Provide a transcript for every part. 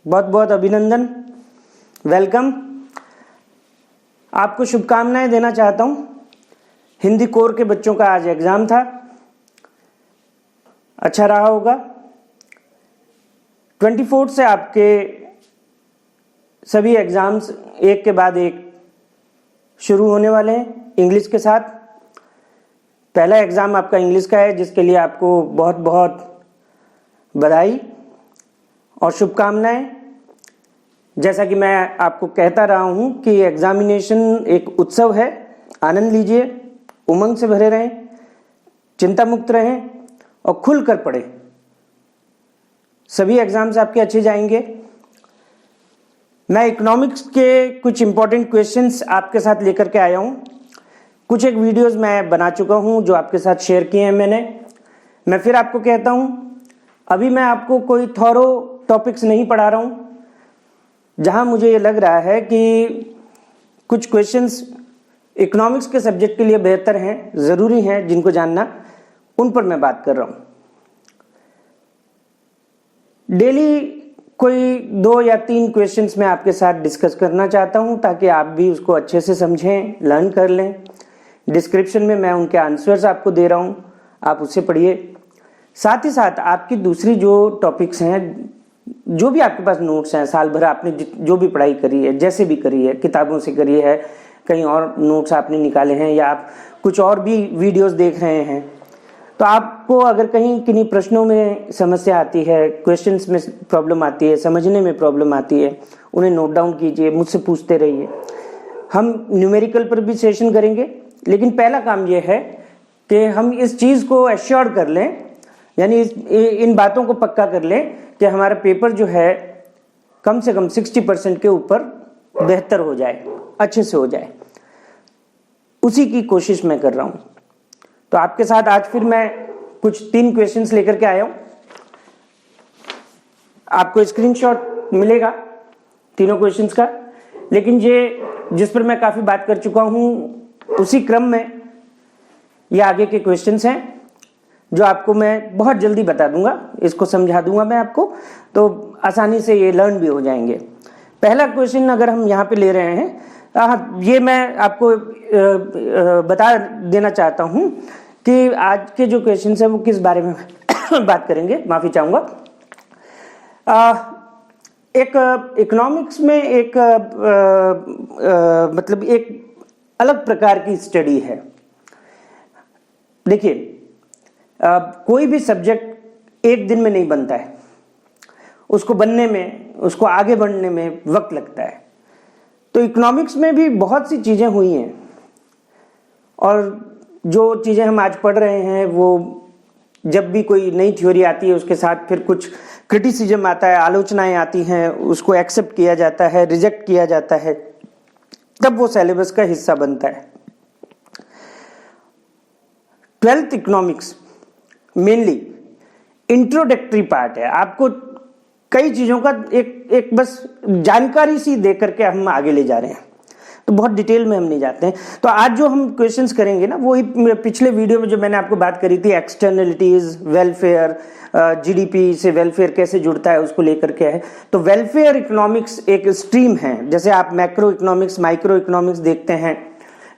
बहुत बहुत अभिनंदन, वेलकम। आपको शुभकामनाएं देना चाहता हूं। हिंदी कोर के बच्चों का आज एग्जाम था, अच्छा रहा होगा। 24 से आपके सभी एग्जाम्स एक के बाद एक शुरू होने वाले हैं इंग्लिश के साथ। पहला एग्जाम आपका इंग्लिश का है, जिसके लिए आपको बहुत बहुत बधाई और शुभकामनाएं। जैसा कि मैं आपको कहता रहा हूं कि एग्जामिनेशन एक उत्सव है, आनंद लीजिए, उमंग से भरे रहें, चिंता मुक्त रहें और खुलकर पढ़ें। सभी एग्जाम्स आपके अच्छे जाएंगे। मैं इकोनॉमिक्स के कुछ इंपॉर्टेंट क्वेश्चंस आपके साथ लेकर के आया हूं। कुछ एक वीडियोस मैं बना चुका हूं जो आपके साथ शेयर किए हैं मैंने। मैं फिर आपको कहता हूं, अभी मैं आपको कोई थॉरो टॉपिक्स नहीं पढ़ा रहा हूं। जहां मुझे ये लग रहा है कि कुछ क्वेश्चंस इकोनॉमिक्स के सब्जेक्ट के लिए बेहतर हैं, जरूरी हैं, जिनको जानना, उन पर मैं बात कर रहा हूं। डेली कोई 2 या 3 क्वेश्चंस मैं आपके साथ डिस्कस करना चाहता हूं, ताकि आप भी उसको अच्छे से समझें, लर्न कर लें। डिस्क्रिप्शन में मैं उनके आंसर्स आपको दे रहा हूं, आप उससे पढ़िए। साथ ही साथ आपकी दूसरी जो टॉपिक्स हैं, जो भी आपके पास नोट्स हैं, साल भर आपने जो भी पढ़ाई करी है, जैसे भी करी है, किताबों से करी है, कहीं और नोट्स आपने निकाले हैं, या आप कुछ और भी वीडियोस देख रहे हैं, तो आपको अगर कहीं किन्हीं प्रश्नों में समस्या आती है, क्वेश्चंस में प्रॉब्लम आती है, समझने में प्रॉब्लम आती है, उन्हें नोट डाउन कीजिए, मुझसे पूछते रहिए। हम न्यूमेरिकल पर भी सेशन करेंगे, लेकिन पहला काम यह है कि हम इस चीज़ को एश्योर कर लें, यानी इन बातों को पक्का कर लें कि हमारा पेपर जो है कम से कम 60% के ऊपर बेहतर हो जाए, अच्छे से हो जाए। उसी की कोशिश मैं कर रहा हूं। तो आपके साथ आज फिर मैं कुछ 3 क्वेश्चंस लेकर के आया हूं। आपको स्क्रीनशॉट मिलेगा तीनों क्वेश्चंस का, लेकिन ये जिस पर मैं काफी बात कर चुका हूं, उसी क्रम में ये आगे के क्वेश्चंस हैं जो आपको मैं बहुत जल्दी बता दूंगा, इसको समझा दूंगा मैं आपको, तो आसानी से ये लर्न भी हो जाएंगे। पहला क्वेश्चन अगर हम यहाँ पे ले रहे हैं, ये मैं आपको बता देना चाहता हूँ कि आज के जो क्वेश्चन है वो किस बारे में बात करेंगे, माफी चाहूंगा। एक इकोनॉमिक्स में एक मतलब एक अलग प्रकार की स्टडी है। देखिए, कोई भी सब्जेक्ट एक दिन में नहीं बनता है, उसको बनने में, उसको आगे बढ़ने में वक्त लगता है। तो इकोनॉमिक्स में भी बहुत सी चीजें हुई हैं, और जो चीजें हम आज पढ़ रहे हैं वो जब भी कोई नई थ्योरी आती है उसके साथ फिर कुछ क्रिटिसिज्म आता है, आलोचनाएं आती हैं, उसको एक्सेप्ट किया जाता है, रिजेक्ट किया जाता है, तब वो सिलेबस का हिस्सा बनता है। 12th economics mainly introductory part है। आपको कई चीजों का एक बस जानकारी सी देकर के हम आगे ले जा रहे हैं, तो बहुत डिटेल में हम नहीं जाते हैं। तो आज जो हम क्वेश्चंस करेंगे ना, वो पिछले वीडियो में जो मैंने आपको बात करी थी, एक्सटर्नलिटीज, वेलफेयर, जीडीपी से वेलफेयर कैसे जुड़ता है, उसको लेकर के है। तो वेलफेयर इकोनॉमिक्स एक स्ट्रीम है, जैसे आप मैक्रो इकोनॉमिक्स, माइक्रो इकोनॉमिक्स देखते हैं,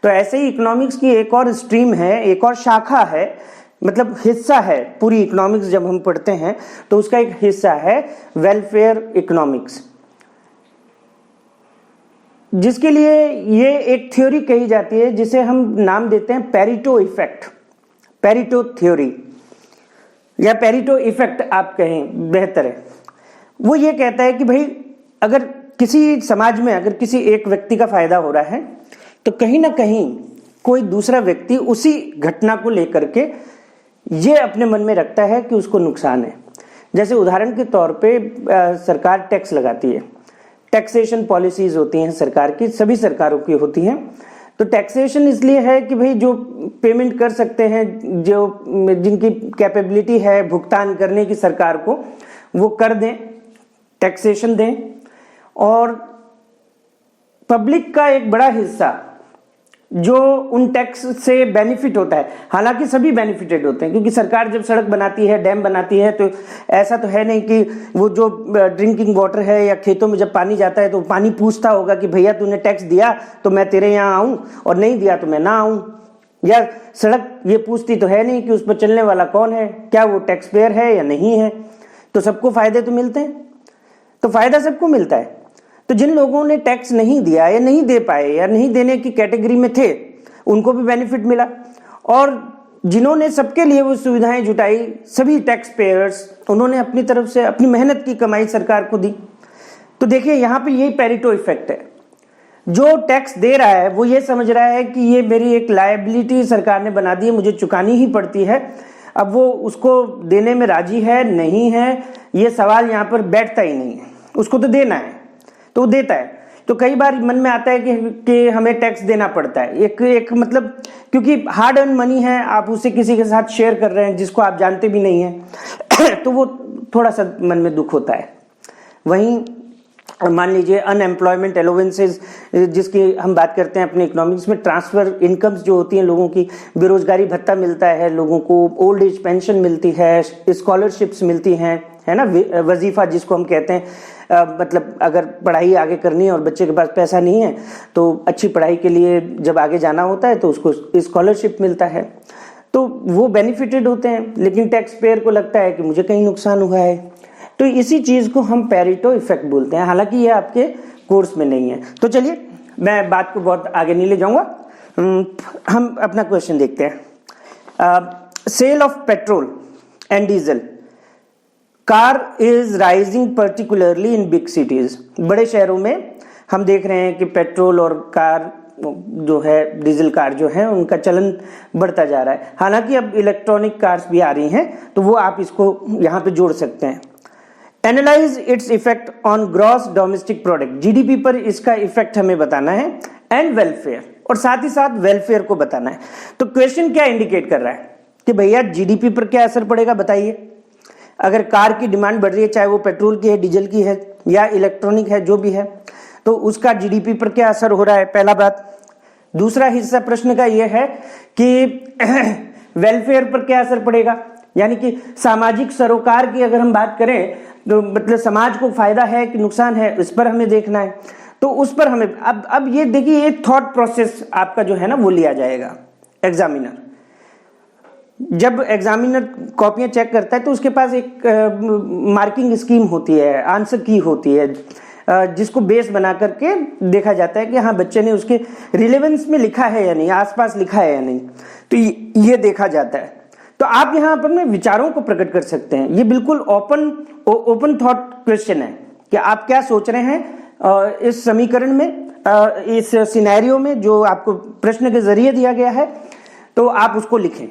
तो ऐसे ही इकोनॉमिक्स की एक और स्ट्रीम है, एक और शाखा है, मतलब हिस्सा है। पूरी इकोनॉमिक्स जब हम पढ़ते हैं तो उसका एक हिस्सा है वेलफेयर इकोनॉमिक्स, जिसके लिए ये एक थ्योरी कही जाती है जिसे हम नाम देते हैं पेरिटो इफेक्ट, पेरिटो थ्योरी, या पेरिटो इफेक्ट आप कहें बेहतर है। वो ये कहता है कि भाई, अगर किसी समाज में अगर किसी एक व्यक्ति का फायदा हो रहा है, तो कहीं ना कहीं कोई दूसरा व्यक्ति उसी घटना को लेकर के ये अपने मन में रखता है कि उसको नुकसान है। जैसे उदाहरण के तौर पे सरकार टैक्स लगाती है, टैक्सेशन पॉलिसीज होती हैं सरकार की, सभी सरकारों की होती हैं। तो टैक्सेशन इसलिए है कि भाई जो पेमेंट कर सकते हैं, जो जिनकी कैपेबिलिटी है भुगतान करने की सरकार को, वो कर दें, टैक्सेशन दें। और पब्लिक का एक बड़ा हिस्सा जो उन टैक्स से बेनिफिट होता है, हालांकि सभी बेनिफिटेड होते हैं, क्योंकि सरकार जब सड़क बनाती है, डैम बनाती है, तो ऐसा तो है नहीं कि वो जो ड्रिंकिंग वाटर है या खेतों में जब पानी जाता है तो पानी पूछता होगा कि भैया तूने टैक्स दिया तो मैं तेरे यहाँ आऊं, और नहीं दिया तो मैं ना आऊं। या सड़क ये पूछती तो है नहीं कि उस पर चलने वाला कौन है, क्या वो टैक्स पेयर है या नहीं है। तो सबको फायदे तो मिलते हैं, तो फायदा सबको मिलता है। तो जिन लोगों ने टैक्स नहीं दिया या नहीं दे पाए या नहीं देने की कैटेगरी में थे, उनको भी बेनिफिट मिला, और जिन्होंने सबके लिए वो सुविधाएं जुटाई, सभी टैक्स पेयर्स, उन्होंने अपनी तरफ से अपनी मेहनत की कमाई सरकार को दी। तो देखिए यहाँ पे यही पेरेटो इफेक्ट है। जो टैक्स दे रहा है वो ये समझ रहा है कि ये मेरी एक लायबिलिटी सरकार ने बना दी है, मुझे चुकानी ही पड़ती है। अब वो उसको देने में राजी है नहीं है, ये सवाल यहाँ पर बैठता ही नहीं है, उसको तो देना है तो वो देता है। तो कई बार मन में आता है कि हमें टैक्स देना पड़ता है, एक मतलब क्योंकि हार्ड अर्न मनी है, आप उसे किसी के साथ शेयर कर रहे हैं जिसको आप जानते भी नहीं है तो वो थोड़ा सा मन में दुख होता है। वहीं मान लीजिए अनएम्प्लॉयमेंट अलाउंसेस, जिसकी हम बात करते हैं अपने इकोनॉमिक्स में, ट्रांसफर इनकम्स जो होती हैं लोगों की, बेरोजगारी भत्ता मिलता है लोगों को, ओल्ड एज पेंशन मिलती है, स्कॉलरशिप्स मिलती हैं, है ना, वजीफा जिसको हम कहते हैं, मतलब अगर पढ़ाई आगे करनी है और बच्चे के पास पैसा नहीं है तो अच्छी पढ़ाई के लिए जब आगे जाना होता है तो उसको स्कॉलरशिप मिलता है, तो वो बेनिफिटेड होते हैं। लेकिन टैक्स पेयर को लगता है कि मुझे कहीं नुकसान हुआ है, तो इसी चीज को हम पेरेटो इफेक्ट बोलते हैं, हालांकि ये आपके कोर्स में नहीं है। तो चलिए मैं बात को बहुत आगे नहीं ले जाऊंगा, हम अपना क्वेश्चन देखते हैं। Sale of petrol and diesel car is rising particularly in big cities. बड़े शहरों में हम देख रहे हैं कि पेट्रोल और कार जो है, डीजल कार जो है, उनका चलन बढ़ता जा रहा है। हालांकि अब इलेक्ट्रॉनिक कार्स भी आ रही हैं, तो वो आप इसको यहाँ पे जोड़ सकते हैं। Analyse its effect on gross domestic product, GDP पर इसका इफेक्ट हमें बताना है, एंड वेलफेयर, और साथ ही साथ वेलफेयर को बताना है। तो क्वेश्चन क्या इंडिकेट कर रहा है कि भैया जीडीपी पर क्या असर पड़ेगा, बताइए। अगर कार की डिमांड बढ़ रही है, चाहे वो पेट्रोल की है, डीजल की है या इलेक्ट्रॉनिक है, जो भी है, तो उसका जीडीपी पर क्या असर हो रहा है, पहला बात। दूसरा हिस्सा प्रश्न का यह है कि वेलफेयर पर क्या असर पड़ेगा, यानी कि सामाजिक सरोकार की अगर हम बात करें तो मतलब समाज को फायदा है कि नुकसान है, इस पर हमें देखना है। तो उस पर हमें अब ये देखिए, एक थॉट प्रोसेस आपका जो है ना वो लिया जाएगा। एग्जामिनर जब एग्जामिनर कॉपियां चेक करता है तो उसके पास एक मार्किंग स्कीम होती है, आंसर की होती है, जिसको बेस बना करके देखा जाता है कि हाँ बच्चे ने उसके रिलेवेंस में लिखा है या नहीं, आसपास लिखा है या नहीं, तो ये देखा जाता है। तो आप यहाँ पर अपने विचारों को प्रकट कर सकते हैं। ये बिल्कुल ओपन थॉट क्वेश्चन है कि आप क्या सोच रहे हैं इस समीकरण में, इस सिनेरियो में जो आपको प्रश्न के जरिए दिया गया है, तो आप उसको लिखें,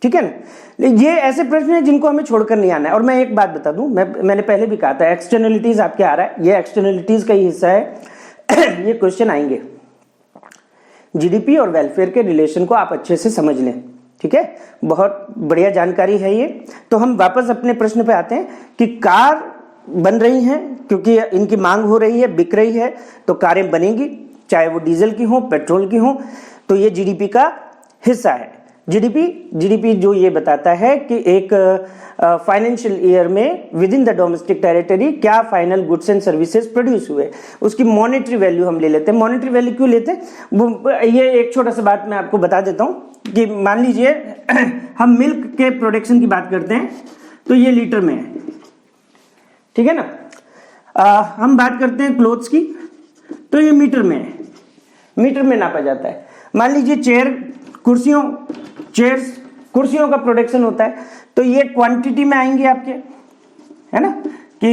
ठीक है ना। ये ऐसे प्रश्न हैं जिनको हमें छोड़कर नहीं आना है। और मैं एक बात बता दूं, मैंने पहले भी कहा था, एक्सटर्नलिटीज आपके आ रहा है, ये एक्सटर्नलिटीज का ही हिस्सा है। ये क्वेश्चन आएंगे, जीडीपी और वेलफेयर के रिलेशन को आप अच्छे से समझ लें, ठीक है, बहुत बढ़िया जानकारी है ये। तो हम वापस अपने प्रश्न पे आते हैं कि कार बन रही हैं क्योंकि इनकी मांग हो रही है, बिक रही है, तो कारें बनेंगी, चाहे वो डीजल की हो, पेट्रोल की हो, तो ये जीडीपी का हिस्सा है। जीडीपी जो ये बताता है कि एक फाइनेंशियल ईयर में within the domestic territory क्या final goods and services produce हुए, उसकी मॉनेटरी वैल्यू हम ले लेते हैं। मॉनेटरी वैल्यू क्यों लेते हैं, ये एक छोटा सा बात मैं आपको बता देता हूं कि मान लीजिए हम मिल्क के प्रोडक्शन की बात करते हैं तो ये लीटर में है, ठीक है ना। हम बात करते हैं क्लोथ्स की तो ये मीटर में है, मीटर में नापा जाता है। मान लीजिए कुर्सियों का प्रोडक्शन होता है तो ये क्वांटिटी में आएंगे आपके, है ना, कि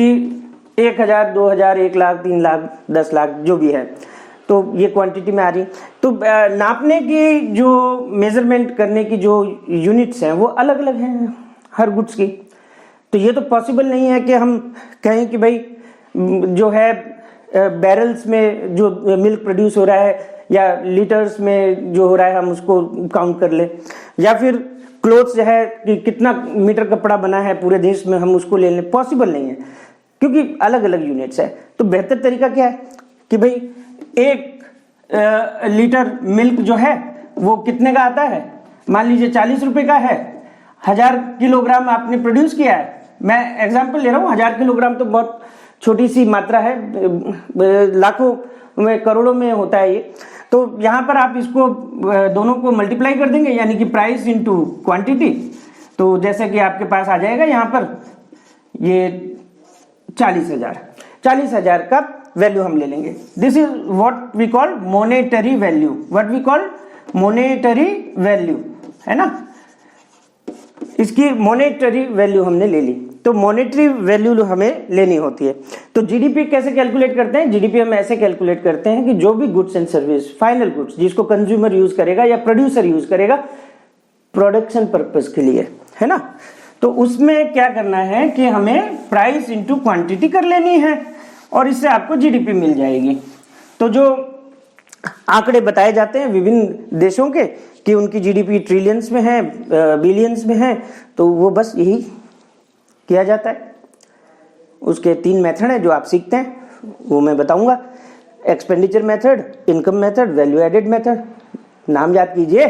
1000, 2000, 1 लाख, 3 लाख, 10 लाख जो भी है, तो ये क्वांटिटी में आ रही। तो नापने की जो मेजरमेंट करने की जो यूनिट्स हैं वो अलग अलग हैं हर गुड्स की। तो ये तो पॉसिबल नहीं है कि हम कहें कि भाई जो है बैरल्स में जो मिल्क प्रोड्यूस हो रहा है या लीटर्स में जो हो रहा है हम उसको काउंट कर ले, या फिर क्लोथ्स जो है कि कितना मीटर कपड़ा बना है पूरे देश में हम उसको ले लें, पॉसिबल नहीं है क्योंकि अलग अलग यूनिट्स है। तो बेहतर तरीका क्या है कि भाई एक लीटर मिल्क जो है वो कितने का आता है, मान लीजिए 40 रुपए का है, 1000 किलोग्राम आपने प्रोड्यूस किया है, मैं एग्जांपल ले रहा हूँ, 1000 किलोग्राम तो बहुत छोटी सी मात्रा है, लाखों में करोड़ों में होता है ये। तो यहाँ पर आप इसको दोनों को मल्टीप्लाई कर देंगे, यानी कि प्राइस इनटू क्वांटिटी। तो जैसे कि आपके पास आ जाएगा यहाँ पर ये 40,000 का वैल्यू हम ले लेंगे। This is what we call monetary value, what we call monetary value, है ना। इसकी मोनेटरी वैल्यू हमने ले ली। तो मोनेटरी वैल्यू हमें लेनी होती है। तो जीडीपी कैसे कैलकुलेट करते हैं? जीडीपी हम ऐसे कैलकुलेट करते हैं कि जो भी goods and service, final goods जिसको कंज्यूमर यूज करेगा या प्रोड्यूसर यूज करेगा प्रोडक्शन पर्पस के लिए, है ना, तो उसमें क्या करना है कि हमें प्राइस इंटू क्वांटिटी कर लेनी है और इससे आपको जीडीपी मिल जाएगी। तो जो आंकड़े बताए जाते हैं विभिन्न देशों के कि उनकी जीडीपी ट्रिलियंस में है, बिलियंस में है, तो वो बस यही किया जाता है। उसके 3 मेथड है जो आप सीखते हैं, वो मैं बताऊंगा। Expenditure method, income method, value added method. नाम याद कीजिए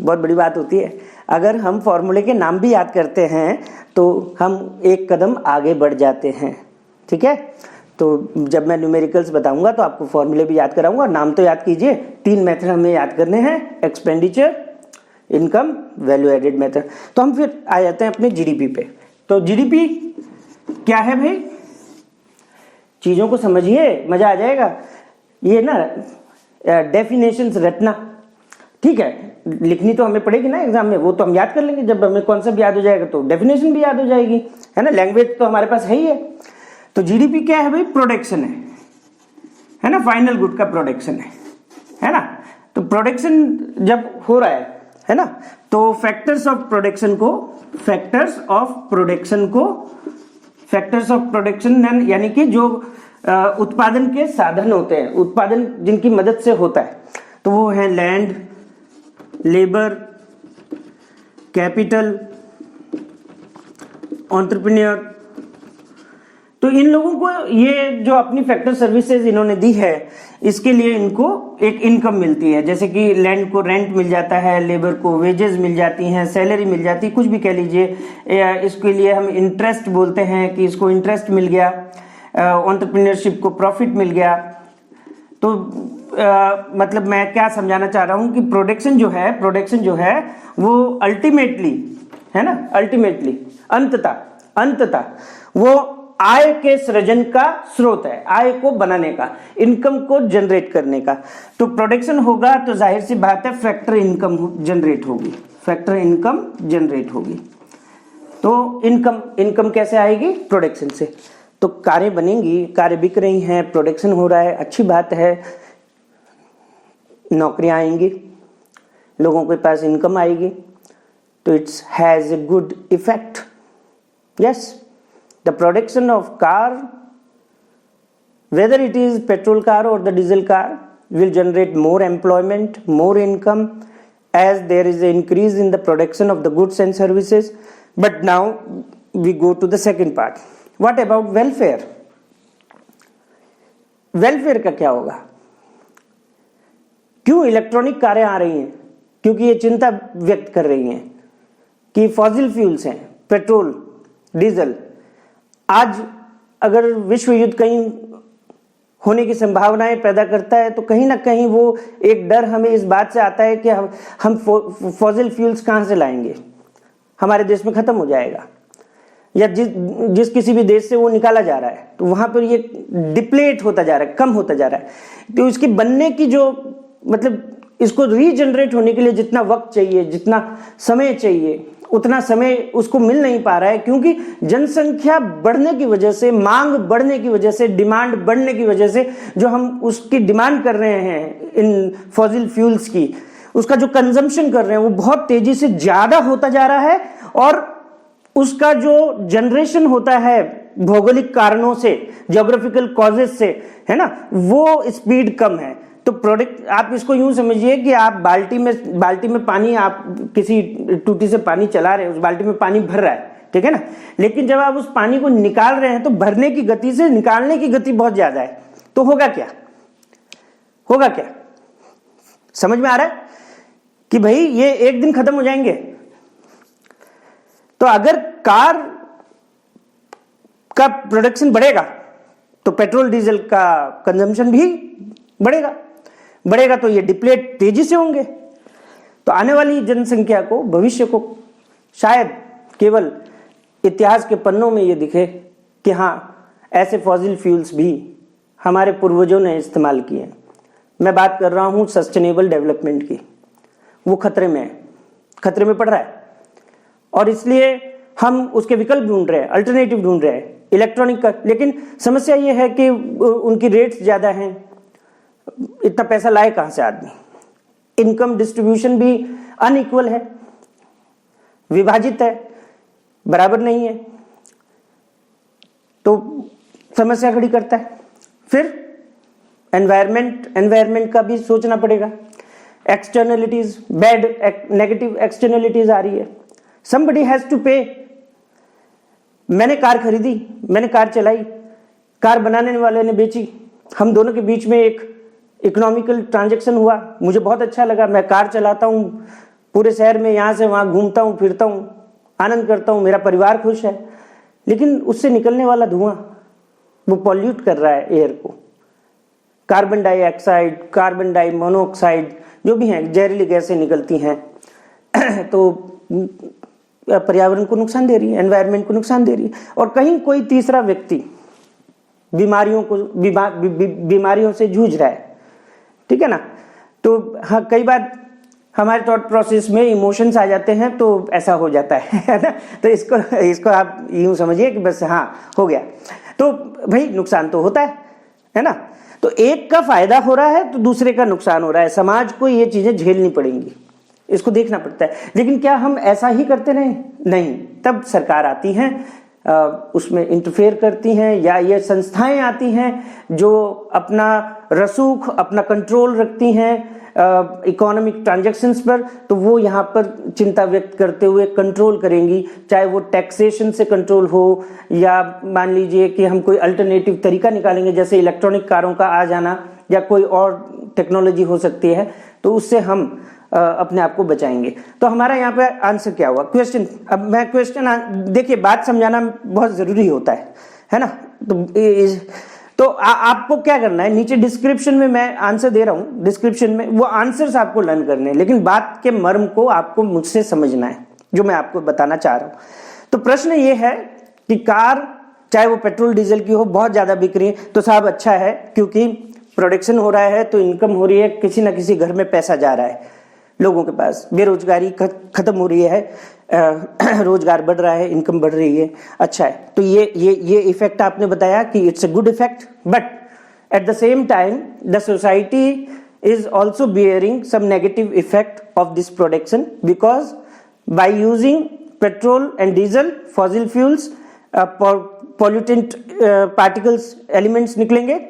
बहुत बड़ी बात होती है। अगर हम फॉर्मूले के नाम भी याद करते हैं तो हम एक कदम आगे बढ़ जाते हैं, ठीक है। तो जब मैं न्यूमेरिकल्स बताऊंगा तो आपको फॉर्मूले भी याद कराऊंगा। नाम तो याद कीजिए, 3 मेथड हमें याद करने हैं, expenditure, income, value added method. तो हम फिर आ जाते हैं अपने जीडीपी पे। तो जीडीपी क्या है भाई, चीजों को समझिए, मजा आ जाएगा। ये ना डेफिनेशंस रटना, ठीक है, लिखनी तो हमें पड़ेगी ना एग्जाम में, वो तो हम याद कर लेंगे। जब हमें कॉन्सेप्ट याद हो जाएगा तो डेफिनेशन भी याद हो जाएगी, है ना। लैंग्वेज तो हमारे पास है ही है। तो जीडीपी क्या है भाई? प्रोडक्शन है ना, फाइनल गुड का प्रोडक्शन है ना। तो प्रोडक्शन जब हो रहा है ना, तो फैक्टर्स ऑफ प्रोडक्शन यानी कि जो उत्पादन के साधन होते हैं, उत्पादन जिनकी मदद से होता है, तो वो है लैंड, लेबर, कैपिटल, एंटरप्रेन्योर। तो इन लोगों को ये जो अपनी फैक्टर सर्विसेज इन्होंने दी है, इसके लिए इनको एक इनकम मिलती है। जैसे कि लैंड को रेंट मिल जाता है, लेबर को वेजेस मिल जाती हैं, सैलरी मिल जाती है, कुछ भी कह लीजिए। इसके लिए हम इंटरेस्ट बोलते हैं कि इसको इंटरेस्ट मिल गया, एंटरप्रेन्योरशिप को प्रॉफिट मिल गया। तो मतलब मैं क्या समझाना चाह रहा हूं कि प्रोडक्शन जो है वो अल्टीमेटली, है ना, अल्टीमेटली अंततः वो आय के सृजन का स्रोत है, आय को बनाने का, इनकम को जनरेट करने का। तो प्रोडक्शन होगा तो जाहिर सी बात है फैक्टर इनकम जनरेट होगी। तो इनकम कैसे आएगी? प्रोडक्शन से। तो कारें बनेंगी, कारें बिक रही हैं, प्रोडक्शन हो रहा है, अच्छी बात है, नौकरियां आएंगी, लोगों के पास इनकम आएगी, तो it's has a good effect. Yes, the production of car, whether it is petrol car or the diesel car, will generate more employment, more income, as there is an increase in the production of the goods and services. But now we go to the second part. What about welfare? Welfare का क्या होगा? क्यों electronic कारें आ रही हैं? क्योंकि ये चिंता व्यक्त कर रही हैं कि फॉसिल फ्यूल्स हैं, पेट्रोल, डीजल, आज अगर विश्व युद्ध कहीं होने की संभावनाएं पैदा करता है तो कहीं ना कहीं वो एक डर हमें इस बात से आता है कि हम फॉसिल फ्यूल्स कहां से लाएंगे, हमारे देश में खत्म हो जाएगा, या जिस किसी भी देश से वो निकाला जा रहा है तो वहां पर ये डिप्लेट होता जा रहा है, कम होता जा रहा है। तो इसके बनने की जो मतलब इसको रीजनरेट होने के लिए जितना वक्त चाहिए, जितना समय चाहिए, उतना समय उसको मिल नहीं पा रहा है, क्योंकि जनसंख्या बढ़ने की वजह से, मांग बढ़ने की वजह से, डिमांड बढ़ने की वजह से जो हम उसकी डिमांड कर रहे हैं इन फॉसिल फ्यूल्स की, उसका जो कंजम्पशन कर रहे हैं वो बहुत तेजी से ज्यादा होता जा रहा है, और उसका जो जनरेशन होता है भौगोलिक कारणों से, ज्योग्राफिकल कॉजेस से, है ना, वो स्पीड कम है। तो प्रोडक्ट आप इसको यूं समझिए कि आप बाल्टी में पानी, आप किसी टूटी से पानी चला रहे हैं, उस बाल्टी में पानी भर रहा है, ठीक है ना, लेकिन जब आप उस पानी को निकाल रहे हैं तो भरने की गति से निकालने की गति बहुत ज्यादा है। तो होगा क्या? होगा क्या? समझ में आ रहा है कि भाई ये एक दिन खत्म हो जाएंगे। तो अगर कार का प्रोडक्शन बढ़ेगा तो पेट्रोल डीजल का कंजम्पशन भी बढ़ेगा तो ये डिप्लेट तेजी से होंगे। तो आने वाली जनसंख्या को, भविष्य को शायद केवल इतिहास के पन्नों में ये दिखे कि हाँ, ऐसे फॉसिल फ्यूल्स भी हमारे पूर्वजों ने इस्तेमाल किए। मैं बात कर रहा हूं सस्टेनेबल डेवलपमेंट की। वो खतरे में पड़ रहा है और इसलिए हम उसके विकल्प ढूंढ रहे हैं, अल्टरनेटिव ढूंढ रहे हैं इलेक्ट्रॉनिक का। लेकिन समस्या ये है कि उनकी रेट्स ज्यादा हैं, इतना पैसा लाए कहां से आदमी? इनकम डिस्ट्रीब्यूशन भी अनइक्वल है, विभाजित है, बराबर नहीं है, तो समस्या खड़ी करता है। फिर एनवायरमेंट का भी सोचना पड़ेगा। एक्सटर्नलिटीज, बैड नेगेटिव एक्सटर्नलिटीज आ रही है। समबडी हैज टू पे। मैंने कार खरीदी, मैंने कार चलाई, कार बनाने वाले ने बेची, हम दोनों के बीच में एक इकोनॉमिकल ट्रांजैक्शन हुआ, मुझे बहुत अच्छा लगा, मैं कार चलाता हूँ, पूरे शहर में यहाँ से वहाँ घूमता हूँ, फिरता हूँ, आनंद करता हूँ, मेरा परिवार खुश है। लेकिन उससे निकलने वाला धुआं वो पॉल्यूट कर रहा है एयर को। Carbon dioxide, carbon di monoxide जो भी हैं, जहरीली गैसें निकलती हैं तो पर्यावरण को नुकसान दे रही है, एनवायरनमेंट को नुकसान दे रही है। और कहीं कोई तीसरा व्यक्ति बीमारियों से जूझ रहा है, ठीक है ना। तो हाँ, कई बार हमारे थॉट प्रोसेस में इमोशंस आ जाते हैं तो ऐसा हो जाता है ना। तो इसको आप यूं समझिए कि बस हाँ हो गया। तो भाई नुकसान तो होता है ना। तो एक का फायदा हो रहा है तो दूसरे का नुकसान हो रहा है। समाज को ये चीजें झेलनी पड़ेंगी, इसको देखना पड़ता है। लेकिन क्या हम ऐसा ही करते रहे? नहीं। तब सरकार आती हैं, उसमें इंटरफेयर करती हैं, या ये संस्थाएं आती हैं जो अपना रसूख, अपना कंट्रोल रखती हैं इकोनॉमिक ट्रांजैक्शंस पर। तो वो यहाँ पर चिंता व्यक्त करते हुए कंट्रोल करेंगी, चाहे वो टैक्सेशन से कंट्रोल हो, या मान लीजिए कि हम कोई अल्टरनेटिव तरीका निकालेंगे, जैसे इलेक्ट्रॉनिक कारों का आ जाना या कोई और टेक्नोलॉजी हो सकती है, तो उससे हम अपने आप को बचाएंगे। तो हमारा यहाँ पे आंसर क्या हुआ? क्वेश्चन। अब मैं क्वेश्चन, देखिए बात समझाना बहुत जरूरी होता है ना। तो आपको क्या करना है, नीचे डिस्क्रिप्शन में मैं आंसर दे रहा हूं, डिस्क्रिप्शन में वो आंसर्स आपको लर्न करने हैं, लेकिन बात के मर्म को आपको मुझसे समझना है जो मैं आपको बताना चाह रहा हूं। तो प्रश्न ये है कि कार चाहे वो पेट्रोल डीजल की हो बहुत ज्यादा बिक रही है, तो साहब अच्छा है, क्योंकि प्रोडक्शन हो रहा है तो इनकम हो रही है, किसी ना किसी घर में पैसा जा रहा है, लोगों के पास बेरोजगारी खत्म हो रही है, रोजगार बढ़ रहा है, इनकम बढ़ रही है। अच्छा है, तो ये इफेक्ट आपने बताया कि it's a good effect, but at the same time the society is also bearing some negative effect of this production, because by using petrol and diesel, fossil fuels, pollutant particles, elements निकलेंगे,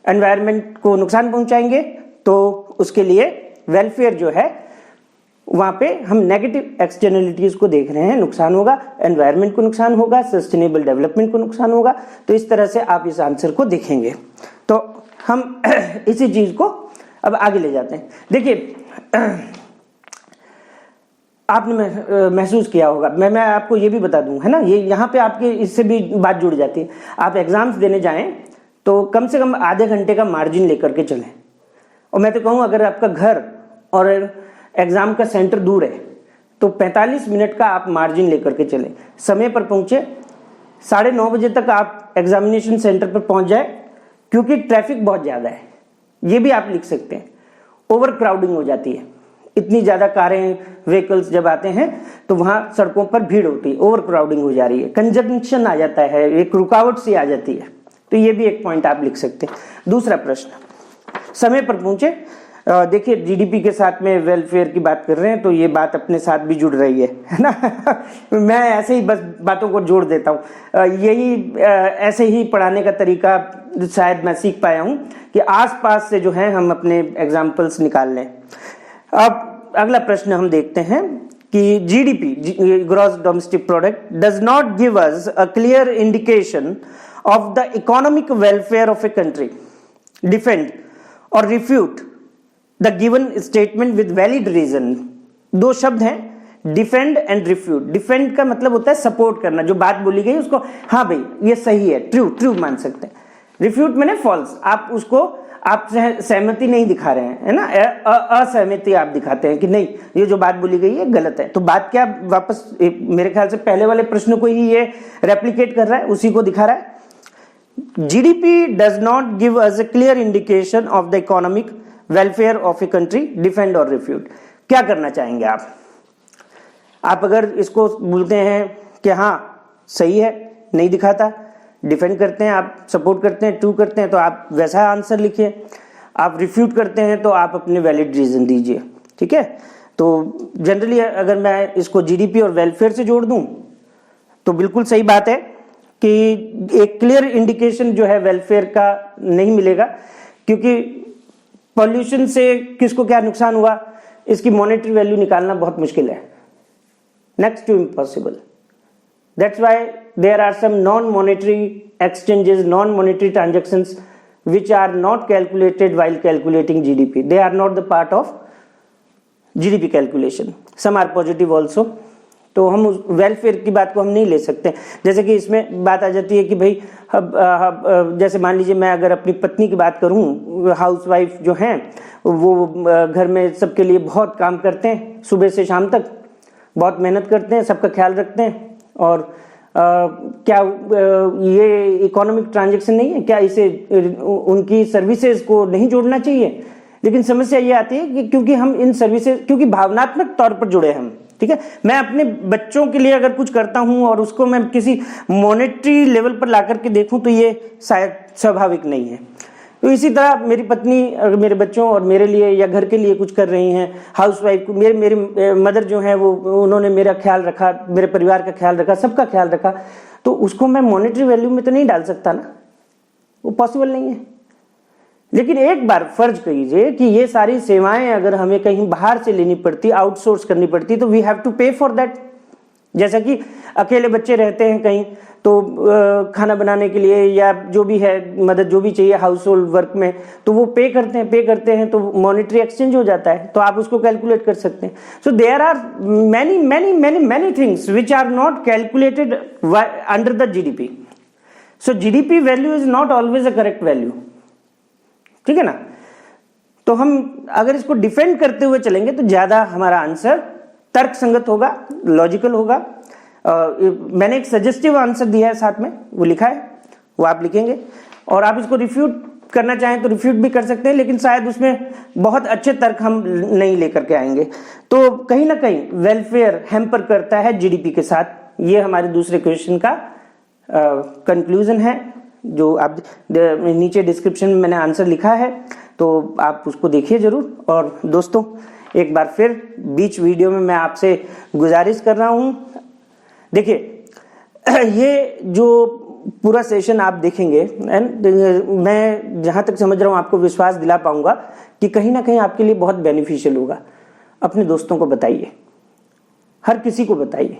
environment को नुकसान पहुंचाएंगे। तो उसके लिए welfare जो है वहां पे हम नेगेटिव एक्सटर्नलिटीज को देख रहे हैं, नुकसान होगा, एनवायरनमेंट को नुकसान होगा, सस्टेनेबल डेवलपमेंट को नुकसान होगा। तो इस तरह से आप इस आंसर को देखेंगे। तो हम इसी चीज को अब आगे ले जाते हैं। देखिए आपने महसूस किया होगा, मैं आपको ये भी बता दूं, है ना, ये यहाँ पे आपके इससे भी बात जुड़ जाती है। आप एग्जाम्स देने जाएं तो कम से कम आधे घंटे का मार्जिन लेकर के चलें। और मैं तो कहूँ अगर आपका घर और एग्जाम का सेंटर दूर है तो 45 मिनट का आप मार्जिन लेकर के चलें। समय पर पहुंचे, 9:30 बजे तक आप एग्जामिनेशन सेंटर पर पहुंच जाए, क्योंकि ट्रैफिक बहुत ज्यादा है। ये भी आप लिख सकते हैं, ओवर क्राउडिंग हो जाती है, इतनी ज्यादा कारें, व्हीकल्स जब आते हैं तो वहां सड़कों पर भीड़ होती है, ओवर क्राउडिंग हो जा रही है, कंजंक्शन आ जाता है, एक रुकावट सी आ जाती है। तो ये भी एक पॉइंट आप लिख सकते हैं। दूसरा प्रश्न, समय पर पहुंचे। देखिए जीडीपी के साथ में वेलफेयर की बात कर रहे हैं तो ये बात अपने साथ भी जुड़ रही है ना। मैं ऐसे ही बस बातों को जोड़ देता हूँ। यही ऐसे ही पढ़ाने का तरीका शायद मैं सीख पाया हूँ कि आसपास से जो है हम अपने एग्जाम्पल्स निकाल लें। अब अगला प्रश्न हम देखते हैं कि GDP, gross domestic product, does not give us a clear indication of the economic welfare of a country, defend or refute the given statement with valid reason. दो शब्द हैं, डिफेंड एंड रिफ्यूट। डिफेंड का मतलब होता है support करना, जो बात बोली गई उसको हाँ भाई ये सही है, ट्रू ट्रू मान सकते हैं। रिफ्यूट मैंने फॉल्स, आप उसको आप सहमति नहीं दिखा रहे हैं, है ना, असहमति आप दिखाते हैं कि नहीं ये जो बात बोली गई है गलत है। तो बात क्या वापस मेरे ख्याल से पहले वाले प्रश्न को ही ये रेप्लिकेट कर रहा है, उसी को दिखा रहा है। GDP does not give us a clear indication of the economic welfare of a country, defend और रिफ्यूट। क्या करना चाहेंगे आप अगर इसको बोलते हैं कि हाँ सही है, नहीं दिखाता, डिफेंड करते हैं, आप सपोर्ट करते हैं, ट्रू करते हैं, तो आप वैसा आंसर लिखिए। आप रिफ्यूट करते हैं तो आप अपने वैलिड रीजन दीजिए, ठीक है। तो जनरली अगर मैं इसको जीडीपी और वेलफेयर से जोड़ दूं तो बिल्कुल सही बात है कि एक क्लियर इंडिकेशन जो है वेलफेयर का नहीं मिलेगा, क्योंकि पॉल्यूशन से किसको क्या नुकसान हुआ इसकी मॉनेटरी वैल्यू निकालना बहुत मुश्किल है, next to impossible. That's why there are some non-monetary exchanges, non-monetary transactions which are not calculated while calculating GDP. They are not the part of GDP calculation. Some are positive also. तो हम welfare की बात को हम नहीं ले सकते। जैसे कि इसमें बात आ जाती है कि भाई जैसे मान लीजिए मैं अगर अपनी पत्नी की बात करूं, हाउसवाइफ जो हैं वो घर में सबके लिए बहुत काम करते हैं, सुबह से शाम तक बहुत मेहनत करते हैं, सबका ख्याल रखते हैं, और क्या ये इकोनॉमिक ट्रांजैक्शन नहीं है क्या? इसे उनकी सर्विसेज को नहीं जोड़ना चाहिए? लेकिन समस्या ये आती है कि क्योंकि हम इन सर्विसेज, क्योंकि भावनात्मक तौर पर जुड़े हम, ठीक है, मैं अपने बच्चों के लिए अगर कुछ करता हूं और उसको मैं किसी मॉनेटरी लेवल पर ला करके देखूं तो ये शायद स्वाभाविक नहीं है। तो इसी तरह मेरी पत्नी अगर मेरे बच्चों और मेरे लिए या घर के लिए कुछ कर रही हैं, हाउसवाइफ को, मेरी मदर जो है वो उन्होंने मेरा ख्याल रखा, मेरे परिवार का ख्याल रखा, सबका ख्याल रखा, तो उसको मैं मॉनेटरी वैल्यू में तो नहीं डाल सकता ना, वो पॉसिबल नहीं है। लेकिन एक बार फर्ज कीजिए कि ये सारी सेवाएं अगर हमें कहीं बाहर से लेनी पड़ती, आउटसोर्स करनी पड़ती, तो वी हैव टू पे फॉर दैट। जैसा कि अकेले बच्चे रहते हैं कहीं, तो खाना बनाने के लिए या जो भी है मदद जो भी चाहिए हाउस होल्ड वर्क में, तो वो पे करते हैं तो मॉनेटरी एक्सचेंज हो जाता है, तो आप उसको कैलकुलेट कर सकते हैं। So there are many things which are not calculated under the GDP. So GDP value is not always a correct value, ठीक है ना। तो हम अगर इसको डिफेंड करते हुए चलेंगे तो ज्यादा हमारा आंसर तर्क संगत होगा, लॉजिकल होगा। मैंने एक सजेस्टिव आंसर दिया है साथ में, वो लिखा है, वो आप लिखेंगे, और आप इसको रिफ्यूट करना चाहें तो रिफ्यूट भी कर सकते हैं, लेकिन शायद उसमें बहुत अच्छे तर्क हम नहीं लेकर के आएंगे। तो कहीं ना कहीं वेलफेयर हैम्पर करता है जीडीपी के साथ। ये हमारे दूसरे क्वेश्चन का कंक्लूजन है, जो आप नीचे डिस्क्रिप्शन में मैंने आंसर लिखा है, तो आप उसको देखिए जरूर। और दोस्तों एक बार फिर बीच वीडियो में मैं आपसे गुजारिश कर रहा हूं, देखिए ये जो पूरा सेशन आप देखेंगे, मैं जहां तक समझ रहा हूं आपको विश्वास दिला पाऊंगा कि कहीं ना कहीं आपके लिए बहुत बेनिफिशियल होगा। अपने दोस्तों को बताइए, हर किसी को बताइए,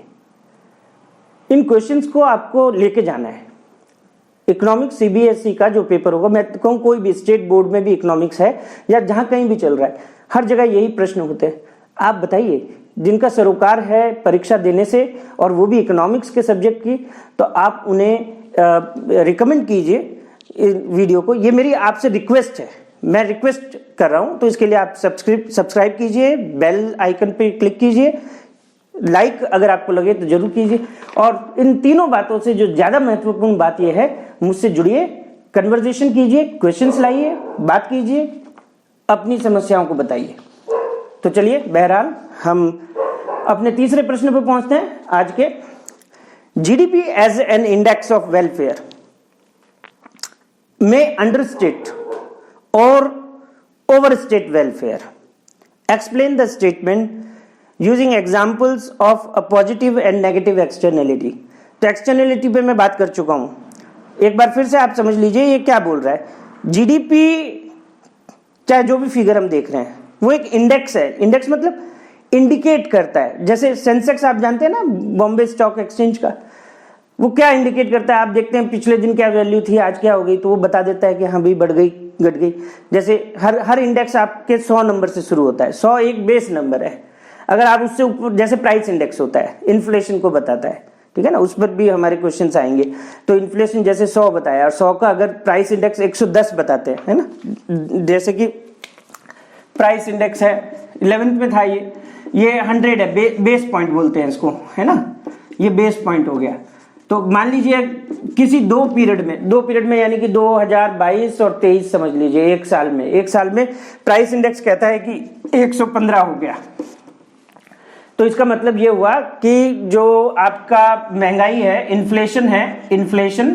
इन क्वेश्चंस को आपको लेके जाना है। इकोनॉमिक्स सीबीएसई का जो पेपर होगा, मैं कहूँ कोई भी स्टेट बोर्ड में भी इकोनॉमिक्स है या जहां कहीं भी चल रहा है, हर जगह यही प्रश्न होते हैं। आप बताइए, जिनका सरोकार है परीक्षा देने से और वो भी इकोनॉमिक्स के सब्जेक्ट की, तो आप उन्हें रिकमेंड कीजिए वीडियो को। ये मेरी आपसे रिक्वेस्ट है, मैं रिक्वेस्ट कर रहा हूं, तो इसके लिए आप सब्सक्राइब कीजिए, बेल आइकन पे क्लिक कीजिए, लाइक अगर आपको लगे तो जरूर कीजिए। और इन तीनों बातों से जो ज्यादा महत्वपूर्ण बात यह है, मुझसे जुड़िए, कन्वर्सेशन कीजिए, क्वेश्चंस लाइए, बात कीजिए, अपनी समस्याओं को बताइए। तो चलिए बहरहाल हम अपने तीसरे प्रश्न पर पहुंचते हैं आज के। GDP as an index of welfare में अंडरस्टेट और overstate welfare. Explain the statement using examples of a positive and negative externality. तो एक्सटर्नलिटी पे मैं बात कर चुका हूं, एक बार फिर से आप समझ लीजिए ये क्या बोल रहा है। जीडीपी, चाहे जो भी फिगर हम देख रहे हैं, वो एक इंडेक्स है। इंडेक्स मतलब इंडिकेट करता है, जैसे सेंसेक्स आप जानते हैं ना, बॉम्बे स्टॉक एक्सचेंज का, वो क्या इंडिकेट करता है? आप देखते हैं पिछले दिन क्या वैल्यू थी, आज क्या हो गई, तो वो बता देता है कि हाँ भाई बढ़ गई, घट गई। जैसे हर इंडेक्स आपके 100 नंबर से शुरू होता है, 100 एक बेस नंबर है। अगर आप उससे ऊपर, जैसे प्राइस इंडेक्स होता है, इन्फ्लेशन को बताता है, ठीक है ना, उस पर भी हमारे क्वेश्चंस आएंगे। तो इन्फ्लेशन जैसे 100 बताया और 100 का अगर प्राइस इंडेक्स 110 बताते हैं, है ना, जैसे कि प्राइस इंडेक्स है 11th में था, ये 100 है, बेस पॉइंट बोलते हैं इसको, है ना, ये बेस पॉइंट हो गया। तो मान लीजिए किसी दो पीरियड में यानी कि 2022 और 23 समझ लीजिए, एक साल में प्राइस इंडेक्स कहता है कि 115 हो गया। तो इसका मतलब ये हुआ कि जो आपका महंगाई है, इन्फ्लेशन,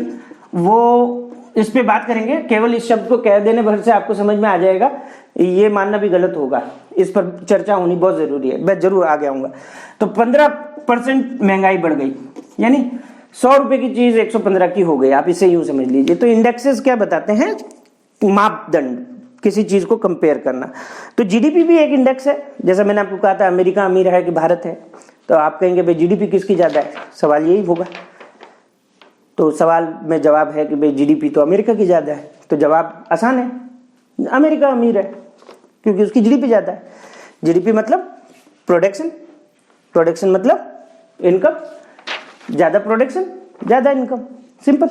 वो इस पे बात करेंगे। केवल इस शब्द को कह देने भर से आपको समझ में आ जाएगा, ये मानना भी गलत होगा, इस पर चर्चा होनी बहुत जरूरी है, मैं जरूर आगे आऊंगा। तो 15% महंगाई बढ़ गई, यानी 100 रुपए की चीज 115 की हो गई, आप इसे यूं समझ लीजिए। तो इंडेक्सेस क्या बताते हैं? मापदंड, किसी चीज को कंपेयर करना। तो जीडीपी भी एक इंडेक्स है। जैसा मैंने आपको कहा था अमेरिका अमीर है कि भारत है, तो आप कहेंगे भाई जीडीपी किसकी ज्यादा है, सवाल यही होगा। तो सवाल में जवाब है कि भाई जीडीपी तो अमेरिका की ज्यादा है, तो जवाब आसान है, अमेरिका अमीर है क्योंकि उसकी जीडीपी ज्यादा है। जीडीपी मतलब प्रोडक्शन मतलब इनकम, ज्यादा प्रोडक्शन ज्यादा इनकम, सिंपल।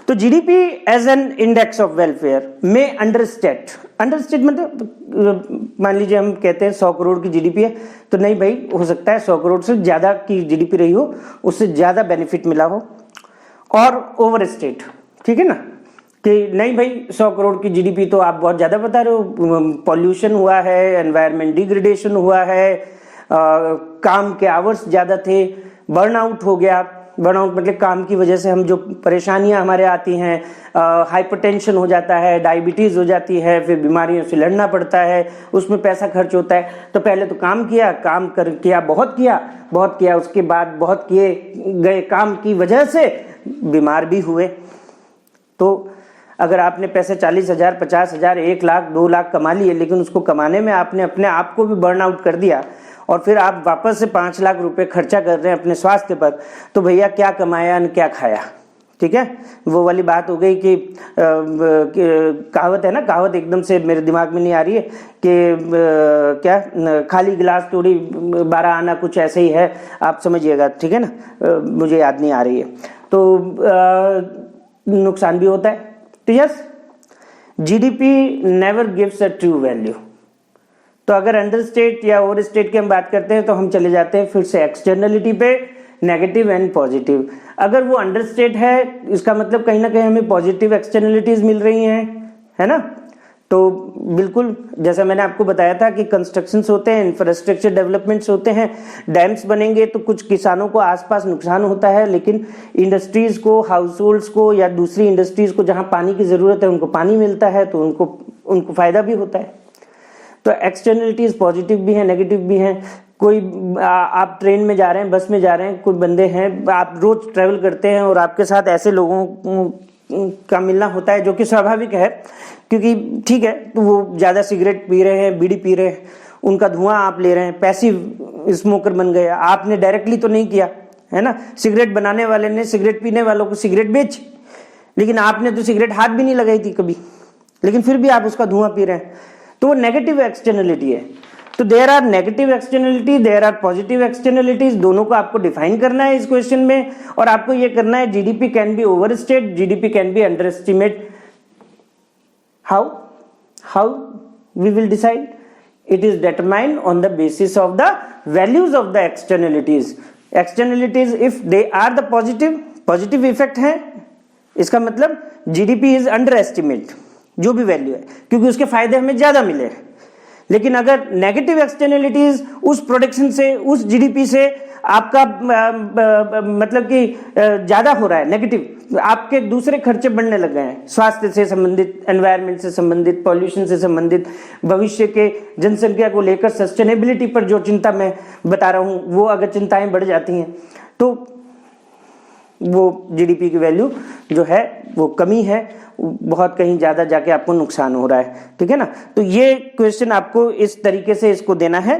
तो GDP as an index of welfare में अंडरस्टेट मतलब मान लीजिए हम कहते हैं 100 करोड़ की जीडीपी है, तो नहीं भाई, हो सकता है 100 करोड़ से ज्यादा की जीडीपी रही हो, उससे ज्यादा बेनिफिट मिला हो। और ओवरस्टेट, ठीक है ना, कि नहीं भाई 100 करोड़ की जीडीपी तो आप बहुत ज्यादा बता रहे हो, पॉल्यूशन हुआ है, एनवायरमेंट डिग्रेडेशन हुआ है, काम के आवर्स ज्यादा थे, बर्नआउट हो गया। बर्नआउट मतलब काम की वजह से हम जो परेशानियां हमारे आती हैं, हाइपरटेंशन हो जाता है, डायबिटीज हो जाती है, फिर बीमारियों से लड़ना पड़ता है, उसमें पैसा खर्च होता है। तो पहले तो काम किया, बहुत किया, उसके बाद बहुत किए गए काम की वजह से बीमार भी हुए। तो अगर आपने पैसे 40,000, 50,000, 1 लाख, 2 लाख कमा लिए, लेकिन उसको कमाने में आपने अपने आप को भी बर्न आउट कर दिया और फिर आप वापस से 5 लाख रुपए खर्चा कर रहे हैं अपने स्वास्थ्य पर, तो भैया क्या कमाया न क्या खाया, ठीक है। वो वाली बात हो गई कि कहावत है ना, कहावत एकदम से मेरे दिमाग में नहीं आ रही है कि क्या, खाली गिलास तोड़ी 12 आना, कुछ ऐसे ही है, आप समझिएगा, ठीक है ना, मुझे याद नहीं आ रही है। तो नुकसान भी होता है। तो yes, GDP never gives a true value. तो अगर अंडरस्टेट या ओवरस्टेट की हम बात करते हैं तो हम चले जाते हैं फिर से एक्सटर्नलिटी पे, नेगेटिव एंड पॉजिटिव। अगर वो अंडरस्टेट है, इसका मतलब कहीं ना कहीं हमें पॉजिटिव एक्सटर्नलिटीज मिल रही हैं, है ना। तो बिल्कुल जैसा मैंने आपको बताया था कि कंस्ट्रक्शंस होते हैं, इंफ्रास्ट्रक्चर डेवलपमेंट्स होते हैं, डैम्स बनेंगे तो कुछ किसानों को आसपास नुकसान होता है, लेकिन इंडस्ट्रीज को, हाउस होल्ड्स को या दूसरी इंडस्ट्रीज को जहां पानी की जरूरत है उनको पानी मिलता है, तो उनको फायदा भी होता है। तो एक्सटर्नलिटीज पॉजिटिव भी है, नेगेटिव भी है। कोई आप ट्रेन में जा रहे हैं, बस में जा रहे हैं, कोई बंदे हैं, आप रोज ट्रेवल करते हैं और आपके साथ ऐसे लोगों का मिलना होता है जो कि स्वाभाविक है, क्योंकि ठीक है, तो वो ज्यादा सिगरेट पी रहे हैं, बीड़ी पी रहे हैं, उनका धुआं आप ले रहे हैं, पैसिव स्मोकर बन गए। आपने डायरेक्टली तो नहीं किया, है ना, सिगरेट बनाने वाले ने सिगरेट पीने वालों को सिगरेट बेची, लेकिन आपने तो सिगरेट हाथ भी नहीं लगाई थी कभी, लेकिन फिर भी आप उसका धुआं पी रहे हैं, तो वो नेगेटिव एक्सटर्नलिटी है। तो there are negative externality, there are positive externalities, दोनों को आपको डिफाइन करना है इस क्वेश्चन में। और आपको ये करना है, GDP can be overstate, GDP can be under estimate. How we will decide? It is determined on the basis of the values of the externalities. Externalities if they are the positive effect है, इसका मतलब GDP is under estimate, जो भी value है, क्योंकि उसके फायदे हमें ज्यादा मिले। लेकिन अगर नेगेटिव एक्सटर्नलिटीज उस प्रोडक्शन से, उस जीडीपी से आपका मतलब कि ज्यादा हो रहा है, नेगेटिव, आपके दूसरे खर्चे बढ़ने लग गए हैं, स्वास्थ्य से संबंधित, एनवायरमेंट से संबंधित, पॉल्यूशन से संबंधित, भविष्य के जनसंख्या को लेकर सस्टेनेबिलिटी पर जो चिंता मैं बता रहा हूं, वो अगर चिंताएं बढ़ जाती हैं तो वो जीडीपी की वैल्यू जो है वो कमी है, बहुत कहीं ज्यादा जाके आपको नुकसान हो रहा है, ठीक है ना। तो ये क्वेश्चन आपको इस तरीके से इसको देना है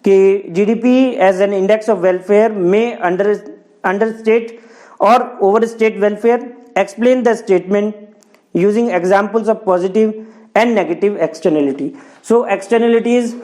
कि GDP as an index of welfare में अंडरस्टेट और overstate welfare, explain the statement, using examples of positive and negative externality. So externalities